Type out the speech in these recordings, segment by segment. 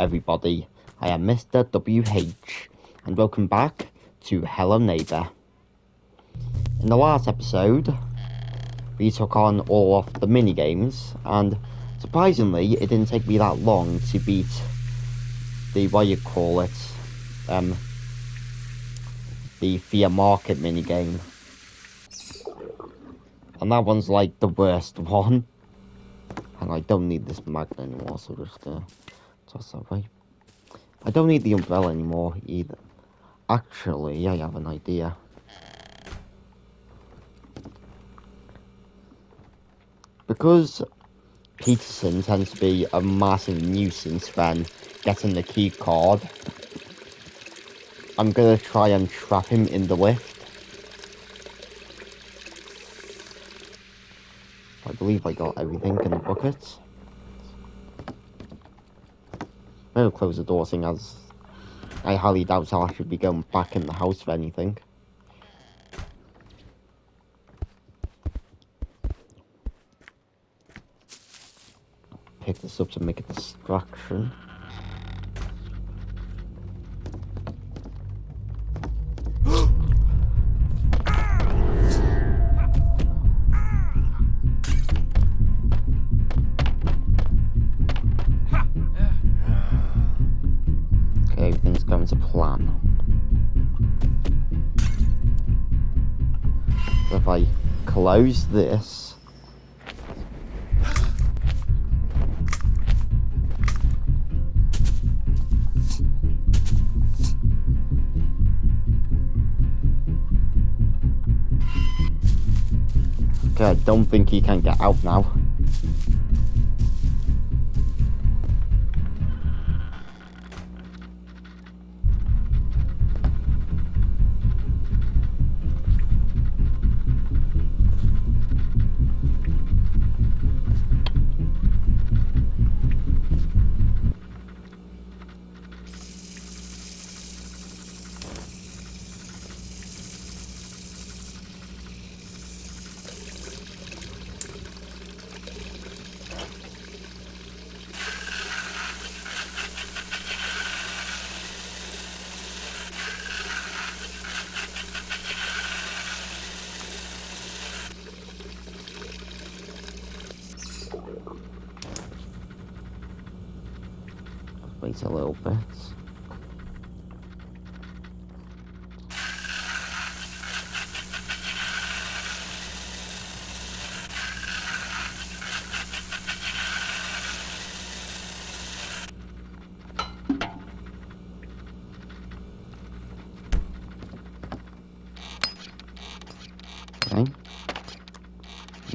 everybody, I am Mr. WH, and welcome back to Hello Neighbor. In the last episode, we took on all of the mini-games, and surprisingly, it didn't take me that long to beat the, the Fear Market minigame. And that one's like the worst one. And I don't need this magnet anymore, so just toss that away. I don't need the umbrella anymore either. Actually, I have an idea. Because Peterson tends to be a massive nuisance when getting the key card, I'm gonna try and trap him in the lift. I believe I got everything in the bucket. I'm gonna close the door, seeing as I highly doubt I'll actually be going back in the house for anything. Pick this up to make a distraction. Okay, everything's going to plan. So if I close this, okay, I don't think he can get out now. Wait a little bit. Okay.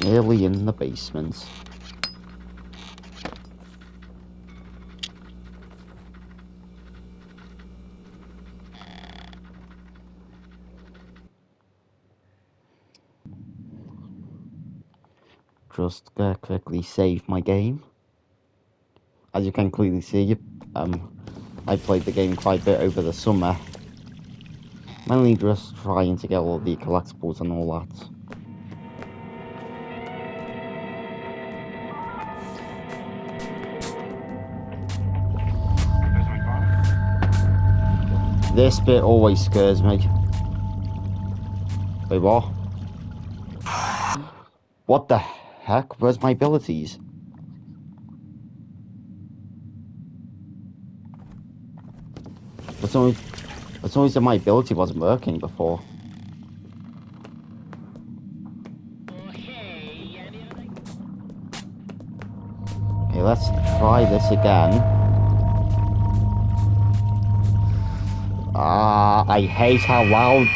Nearly in the basement. Just quickly save my game. As you can clearly see, I played the game quite a bit over the summer. Mainly just trying to get all the collectibles and all that. This bit always scares me. Wait, what? What the heck? Where's my abilities? It's always that my ability wasn't working before. Okay, let's try this again. I hate how loud.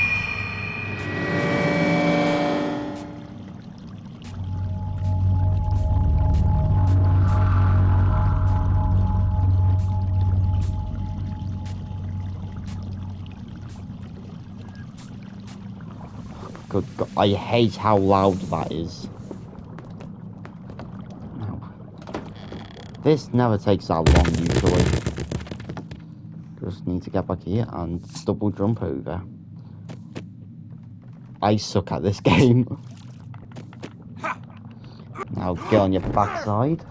Good God, I hate how loud that is. No. This never takes that long usually. Just need to get back here and double jump over. I suck at this game. Now get on your backside.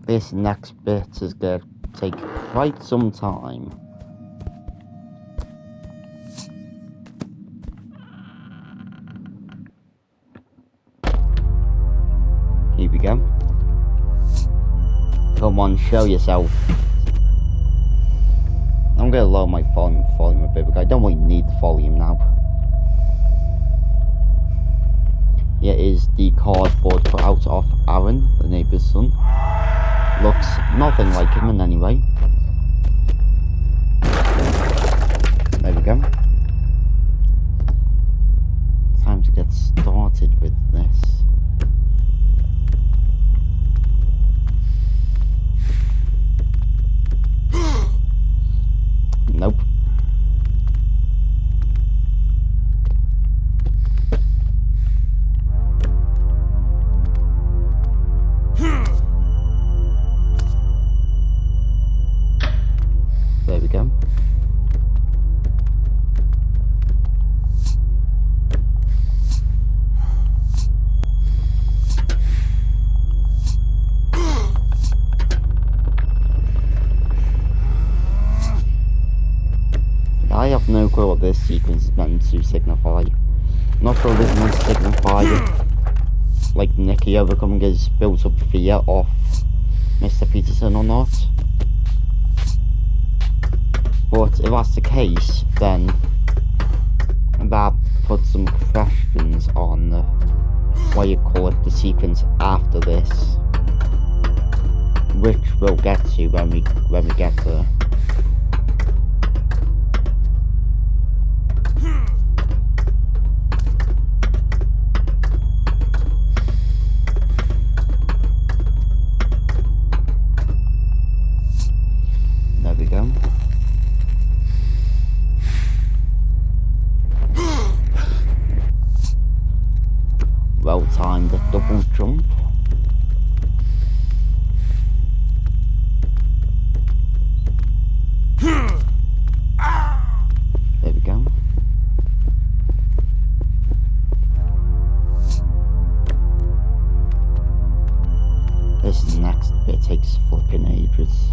This next bit is going to take quite some time. Here we go. Come on, show yourself. I'm going to lower my volume a bit because I don't really need the volume now. Here is the cardboard cutout of Aaron, the neighbour's son. Looks nothing like him in any way. There we go. Time to get started with this. Nope. There we go. I have no clue what this sequence is meant to signify. Not sure this is meant to signify like Nicky overcoming his built up fear of Mr. Peterson or not. But if that's the case, then that puts some questions on what you call it, the sequence after this, which we'll get to when we get there. There we go. Well timed double jump. There we go. This next bit takes flipping ages.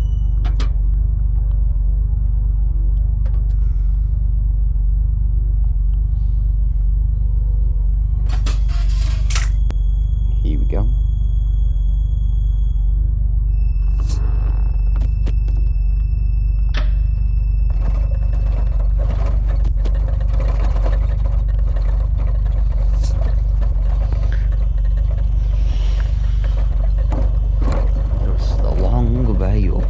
Here we go. Just a long way up.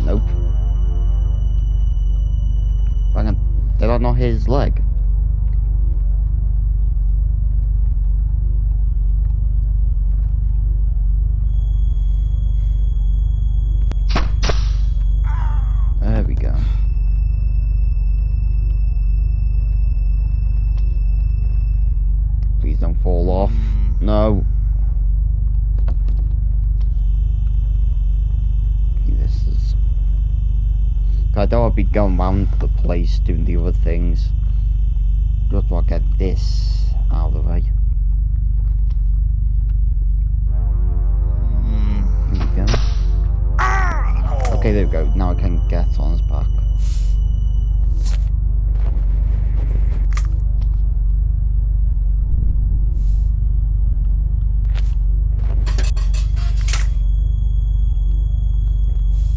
Nope. Did I not hit his leg? There we go. Please don't fall off. No. I don't want to be going around the place doing the other things. Just want to get this out of the way. Here we go. Okay, there we go. Now I can get on his back.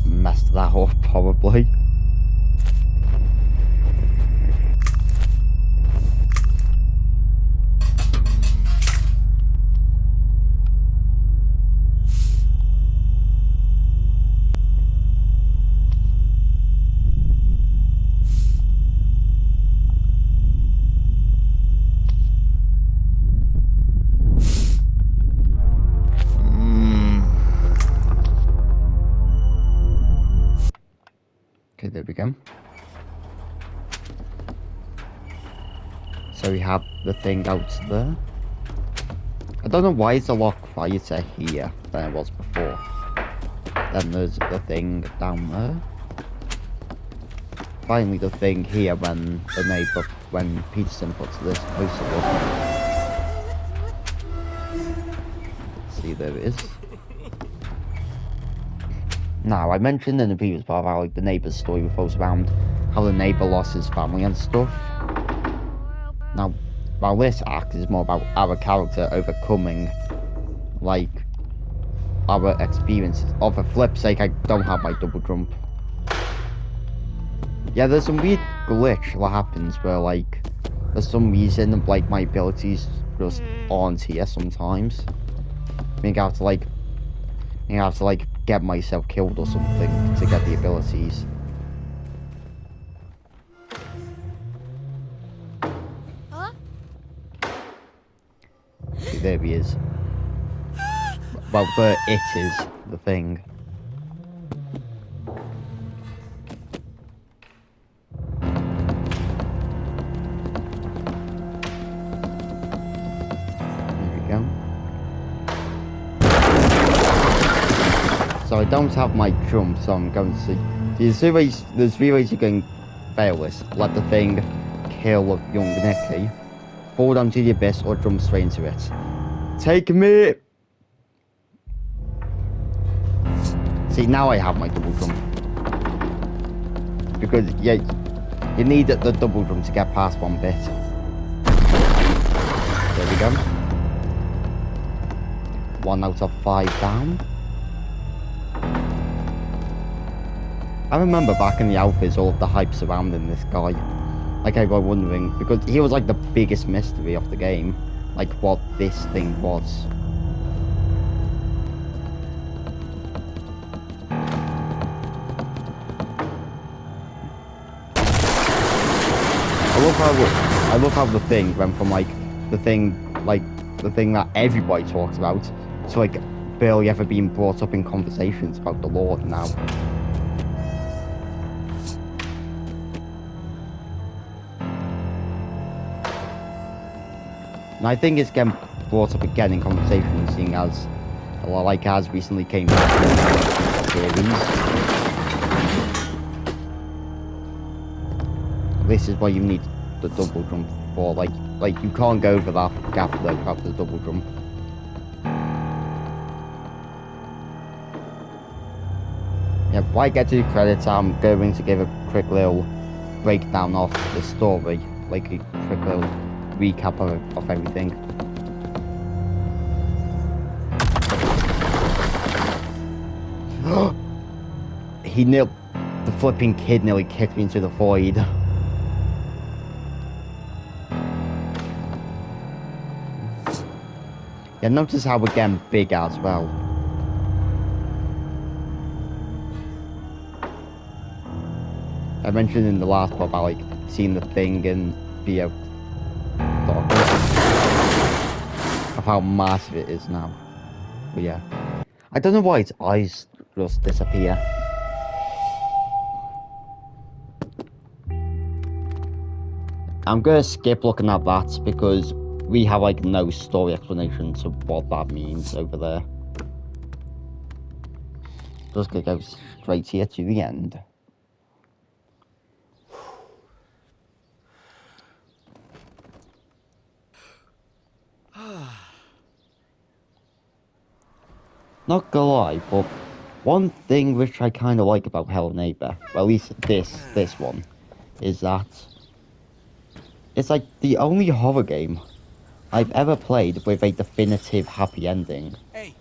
Messed that up, probably. Okay, there we go. So we have the thing out there. I don't know why it's a lot quieter here than it was before. Then there's the thing down there. Finally the thing here when when Peterson puts this poster up. Let's see, there it is. Now, I mentioned in the previous part how like the neighbour's story revolves around how the neighbour lost his family and stuff. Now, while this act is more about our character overcoming, like, our experiences. On the flip sake, I don't have my double jump. Yeah, there's some weird glitch that happens where, like, for some reason, like, my abilities just aren't here sometimes. I think I have to, like, get myself killed or something to get the abilities. See, there he is. Well, there it is, the thing. There we go. So I don't have my jump, so I'm going to see. There's three ways you can fail this. Let the thing kill young Nicky, fall down to the abyss, or jump straight into it. Take me! See, now I have my double jump. Because, yeah, you need the double jump to get past one bit. There we go. 1 out of 5 down. I remember back in the alphas, all of the hype surrounding this guy. Like, I was wondering, because he was like the biggest mystery of the game. Like, what this thing was. I love how the thing went from like the thing that everybody talks about to like barely ever being brought up in conversations about the Lord now. And I think it's getting brought up again in conversations, seeing as like as recently came back in the series. This is why you need the double jump for, like you can't go over that gap though without the double jump. Yeah, before I get to the credits, I'm going to give a quick little breakdown of the story, like a quick little recap of everything. The flipping kid nearly kicked me into the void. Yeah, notice how we're getting big as well. I mentioned in the last part about like seeing the thing and be a darkness of how massive it is now. But yeah, I don't know why its eyes just disappear. I'm gonna skip looking at that because we have like no story explanation to what that means over there. Just gonna go straight here to the end. Not gonna lie, but one thing which I kind of like about Hello Neighbor, well, at least this one, is that it's like the only horror game I've ever played with a definitive happy ending. Hey.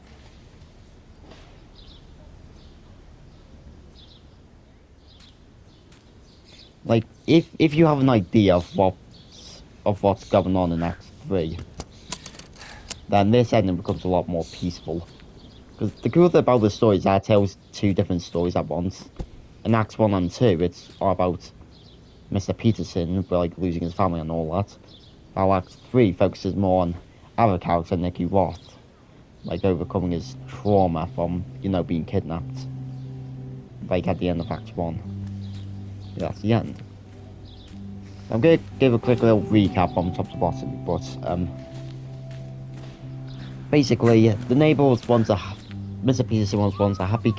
Like, if you have an idea of what's going on in Act 3, then this ending becomes a lot more peaceful. Because the cool thing about the story is that it tells two different stories at once. In Acts 1 and 2, it's all about Mr. Peterson, like losing his family and all that. While Act 3 focuses more on our character, Nicky Roth, like overcoming his trauma from, being kidnapped. Like at the end of Act 1. that's the end. I'm going to give a quick little recap from top to bottom, but basically, the neighbour was once Mr. Peterson was once a happy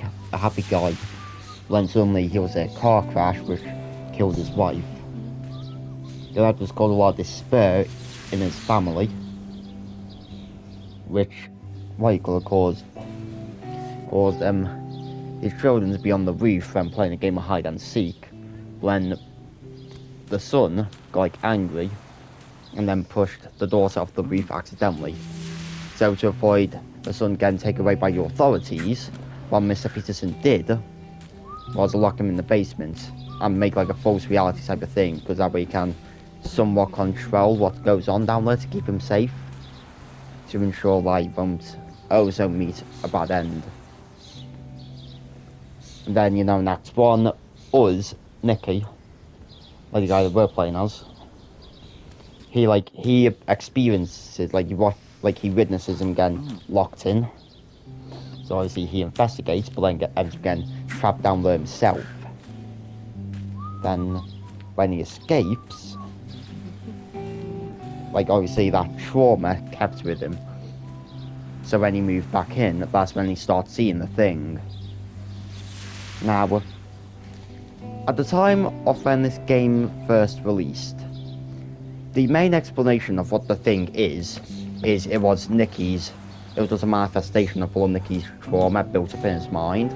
guy. Then suddenly he was in a car crash which killed his wife. That was caused a lot of despair in his family, which caused his children to be on the roof and playing a game of hide and seek. When the son got angry and then pushed the daughter off the roof accidentally. So to avoid the son getting taken away by the authorities, what Mr. Peterson did was lock him in the basement and make like a false reality type of thing, because that way he can somewhat control what goes on down there to keep him safe, to ensure that he won't also meet a bad end. And then, you know, next one, Nicky, like the guy that we're playing as, he experiences, he witnesses him getting locked in. So obviously he investigates, but then ends up getting trapped down there himself. Then, when he escapes, obviously that trauma kept with him. So when he moved back in, that's when he starts seeing the thing. Now, at the time of when this game first released, the main explanation of what the thing is it was just a manifestation of all Nicky's trauma built up in his mind.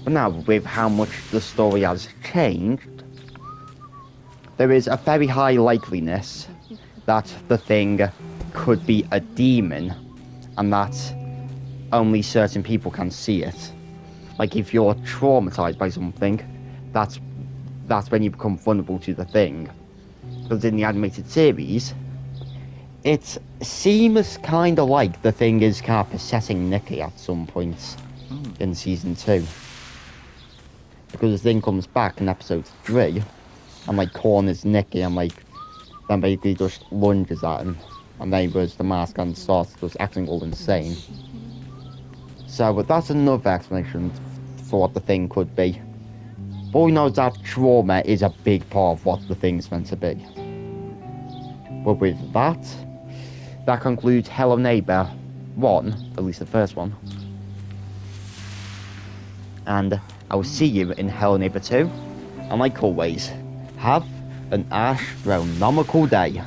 But now, with how much the story has changed, there is a very high likeliness that the thing could be a demon, and that only certain people can see it. Like, if you're traumatized by something, that's when you become vulnerable to the thing. Because in the animated series, it seems kind of like the thing is kind of possessing Nicky at some points in season 2. Because the thing comes back in episode 3 and corners Nicky and then basically just lunges at him, and then he wears the mask and starts just acting all insane. So that's another explanation for what the thing could be. But we know that trauma is a big part of what the thing's meant to be. But with that concludes Hello Neighbor 1, at least the first one. And I will see you in Hello Neighbor 2. And like always, have an astronomical day.